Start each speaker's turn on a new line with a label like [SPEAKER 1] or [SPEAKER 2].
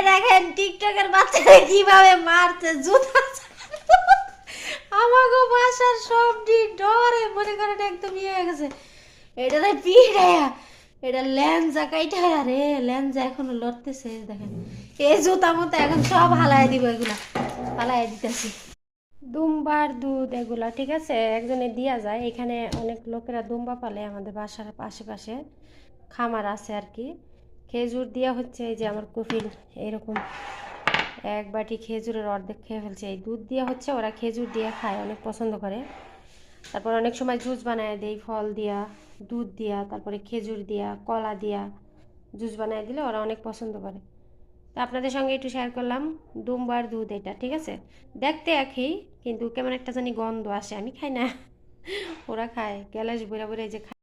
[SPEAKER 1] দেখেন টিকটকের বাচ্চারা কিভাবে মারছে জুতা আমাকে বাসার সব দিক ডরে মনে করেন একদম ইয়ে হয়ে গেছে। এটা পিড়ে এটা ল্যাঞ্জা কাইটা রে ল্যাঞ্জা এখনো লড়তেছে দেখেন। এই জুতা মতো এখন সব হালাই দিব, এগুলা হালাই দিতেছি। দুম্বার দুধ এগুলা ঠিক আছে একজনে দিয়া যায়। এখানে অনেক লোকেরা দুম্বা পালে, আমাদের বাসার আশেপাশে খামার আছে আর কি। খেজুর দেওয়া হচ্ছে, এই যে আমার কফিল এরকম এক বাটি খেজুরের অর্ধেক খেয়ে ফেলছে। এই দুধ দেওয়া হচ্ছে, ওরা খেজুর দিয়ে খায়, অনেক পছন্দ করে। তারপর অনেক সময় জুস বানায় দেই ফল দিয়া, দুধ দিয়া, তারপরে খেজুর দিয়া, কলা দিয়া জুস বানায় দিলে ওরা অনেক পছন্দ করে। তো আপনাদের সঙ্গে একটু শেয়ার করলাম দুম্বার দুধ এটা ঠিক আছে। দেখতে একই, কিন্তু কেমন একটা জানি গন্ধ আসে, আমি খাই না, ওরা খায় গ্যালাস বইরা বইরা, এই যে